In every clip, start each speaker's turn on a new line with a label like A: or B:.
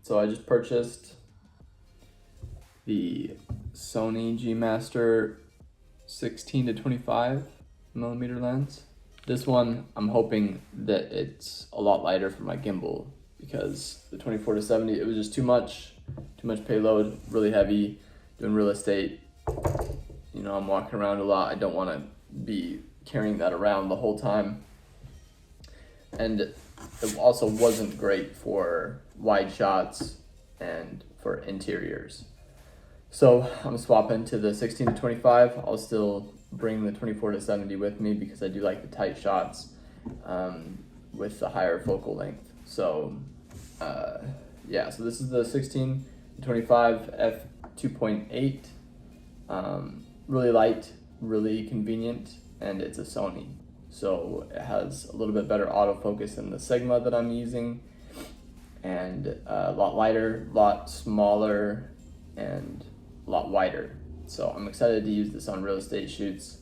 A: So I just purchased the Sony G Master 16 to 25 millimeter lens. This one, I'm hoping that it's a lot lighter for my gimbal, because the 24 to 70, it was just too much payload, really heavy, doing real estate. You know, I'm walking around a lot. I don't want to be carrying that around the whole time. And it also wasn't great for wide shots and for interiors. So I'm swapping to the 16 to 25. I'll still bring the 24 to 70 with me because I do like the tight shots with the higher focal length. So yeah, so this is the 16 to 25 f2.8. Really light, really convenient, and it's a Sony. So it has a little bit better autofocus than the Sigma that I'm using, and a lot lighter, a lot smaller, and a lot wider. So I'm excited to use this on real estate shoots,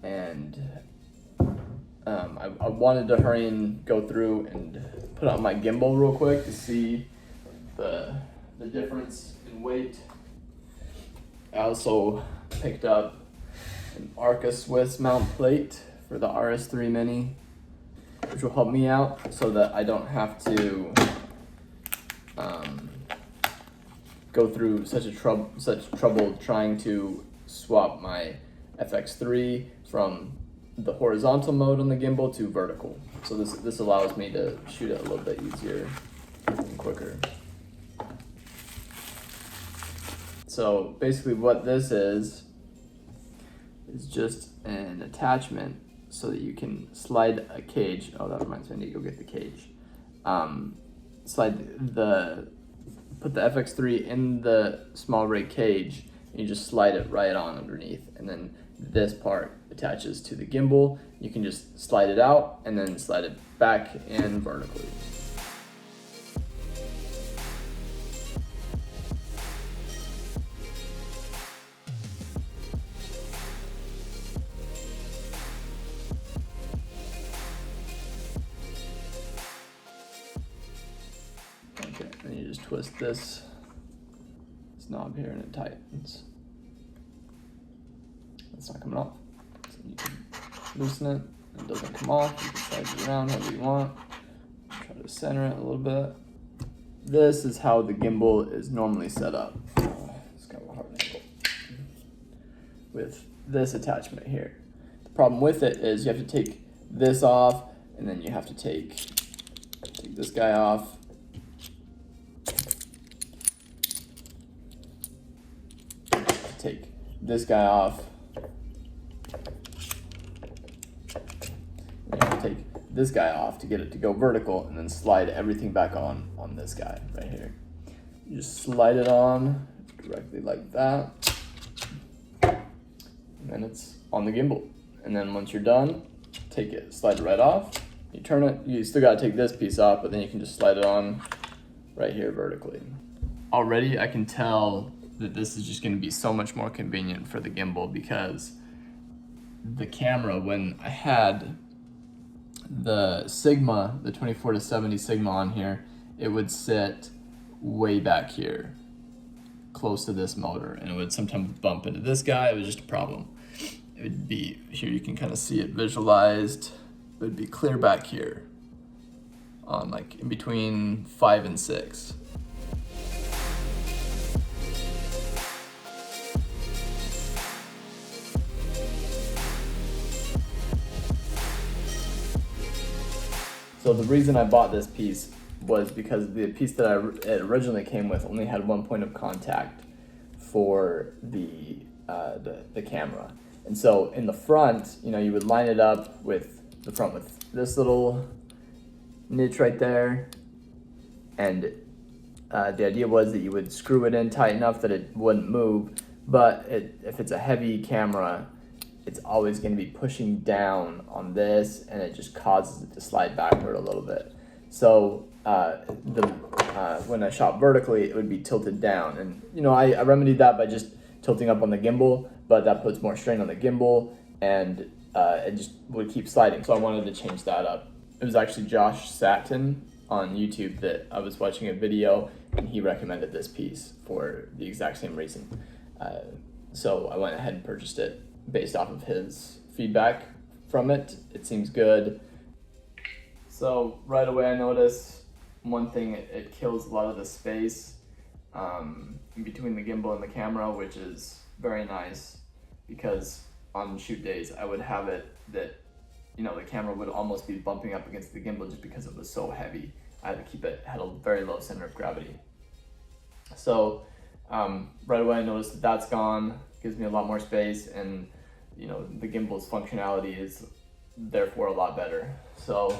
A: and I wanted to hurry and go through and put on my gimbal real quick to see the difference in weight. I also picked up an Arca-Swiss mount plate for the RS3 Mini, which will help me out so that I don't have to go through such trouble trying to swap my FX3 from the horizontal mode on the gimbal to vertical. So this allows me to shoot it a little bit easier and quicker. So basically what this is just an attachment so that you can slide a cage. Oh, that reminds me, I need to go get the cage. Put the FX3 in the SmallRig cage, and you just slide it right on underneath, and then this part attaches to the gimbal. You can just slide it out and then slide it back in vertically. Okay, then you just twist this knob here and it tightens. It's not coming off. So you can loosen it, it doesn't come off. You can slide it around however you want. Try to center it a little bit. This is how the gimbal is normally set up. It's got a hard angle. With this attachment here. The problem with it is you have to take this off, and then you have to take this guy off. Take this guy off. You have to take this guy off to get it to go vertical, and then slide everything back on this guy right here. You just slide it on directly like that, and then it's on the gimbal. And then once you're done, take it, slide it right off. You turn it, you still gotta take this piece off, but then you can just slide it on right here vertically. Already I can tell that this is just going to be so much more convenient for the gimbal, because the camera, when I had the Sigma, the 24 to 70 Sigma on here, it would sit way back here close to this motor, and it would sometimes bump into this guy. It was just a problem. It would be here, you can kind of see it visualized. It would be clear back here on like in between 5 and 6. So the reason I bought this piece was because the piece that it originally came with only had one point of contact for the camera. And so in the front, you know, you would line it up with the front with this little niche right there. And the idea was that you would screw it in tight enough that it wouldn't move. But if it's a heavy camera, it's always going to be pushing down on this, and it just causes it to slide backward a little bit. So when I shot vertically, it would be tilted down. And you know, I remedied that by just tilting up on the gimbal, but that puts more strain on the gimbal, and it just would keep sliding. So I wanted to change that up. It was actually Josh Satin on YouTube that I was watching a video and he recommended this piece for the exact same reason. So I went ahead and purchased it based off of his feedback from it. It seems good. So right away I noticed one thing, it kills a lot of the space in between the gimbal and the camera, which is very nice because on shoot days I would have it that, you know, the camera would almost be bumping up against the gimbal just because it was so heavy. I had to keep it, had a very low center of gravity. So right away I noticed that that's gone, gives me a lot more space, and you know, the gimbal's functionality is therefore a lot better. So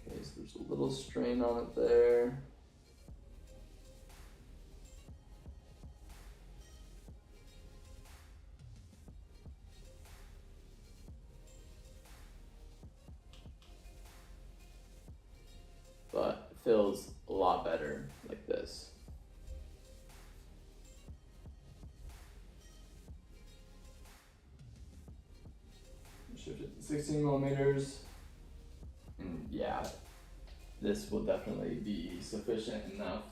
A: okay, so there's a little strain on it there. But it feels a lot better like this. Shift it to 16 millimeters. And yeah, this will definitely be sufficient enough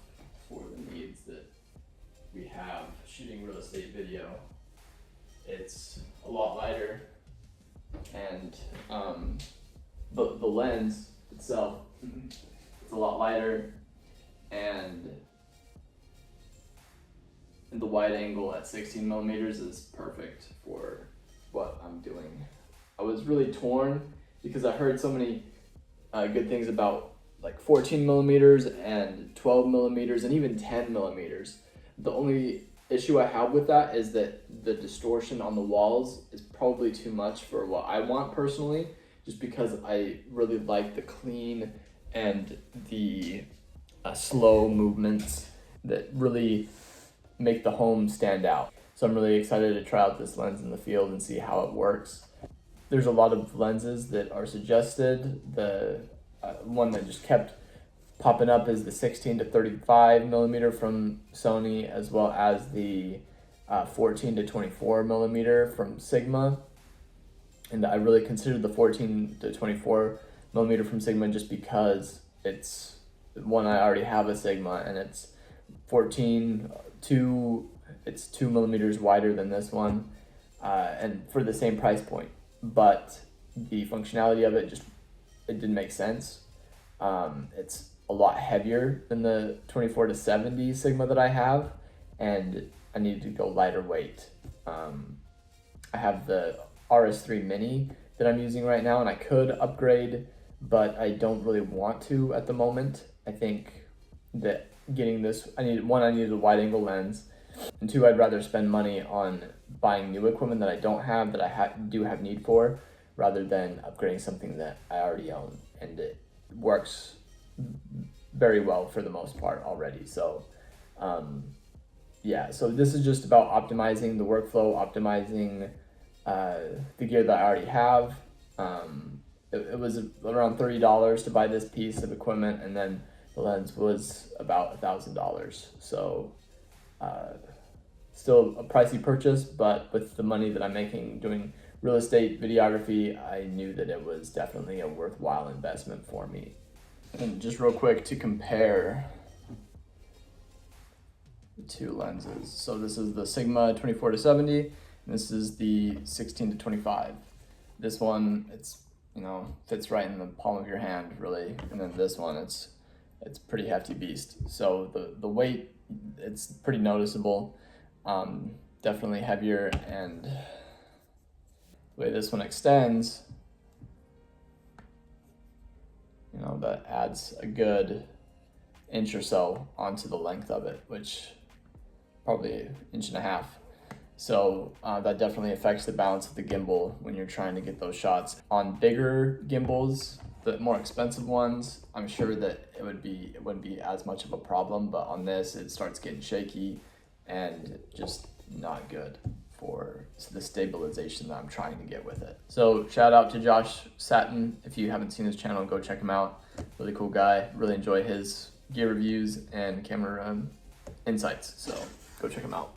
A: for the needs that we have shooting real estate video. It's a lot lighter, and the lens itself, it's a lot lighter, and the wide angle at 16 millimeters is perfect for what I'm doing. I was really torn because I heard so many good things about like 14 millimeters and 12 millimeters and even 10 millimeters. The only issue I have with that is that the distortion on the walls is probably too much for what I want personally, just because I really like the clean and the slow movements that really make the home stand out. So I'm really excited to try out this lens in the field and see how it works. There's a lot of lenses that are suggested. The one that just kept popping up is the 16 to 35 millimeter from Sony, as well as the 14 to 24 millimeter from Sigma. And I really considered the 14 to 24 millimeter from Sigma just because it's one, I already have a Sigma, and it's it's 2 millimeters wider than this one, and for the same price point. But the functionality of it it didn't make sense. It's a lot heavier than the 24 to 70 Sigma that I have, and I needed to go lighter weight. I have the RS3 Mini that I'm using right now, and I could upgrade, but I don't really want to at the moment. I think that getting this, I needed a wide angle lens, and two, I'd rather spend money on buying new equipment that I don't have, that I do have need for, rather than upgrading something that I already own, and it works very well for the most part already. So yeah, so this is just about optimizing the workflow, optimizing the gear that I already have. It was around $30 to buy this piece of equipment, and then the lens was about $1,000. So still a pricey purchase, but with the money that I'm making doing real estate videography, I knew that it was definitely a worthwhile investment for me. And just real quick to compare the two lenses. So this is the Sigma 24 to 70, and this is the 16 to 25. This one, it's, you know, fits right in the palm of your hand, really. And then this one, it's pretty hefty beast. So the weight, it's pretty noticeable. Definitely heavier, and the way this one extends, you know, that adds a good inch or so onto the length of it, which probably an inch and a half. So that definitely affects the balance of the gimbal when you're trying to get those shots. On bigger gimbals, the more expensive ones, I'm sure that it wouldn't be as much of a problem, but on this, it starts getting shaky and just not good for the stabilization that I'm trying to get with it. So shout out to Josh Satin. If you haven't seen his channel, go check him out. Really cool guy. Really enjoy his gear reviews and camera insights. So go check them out.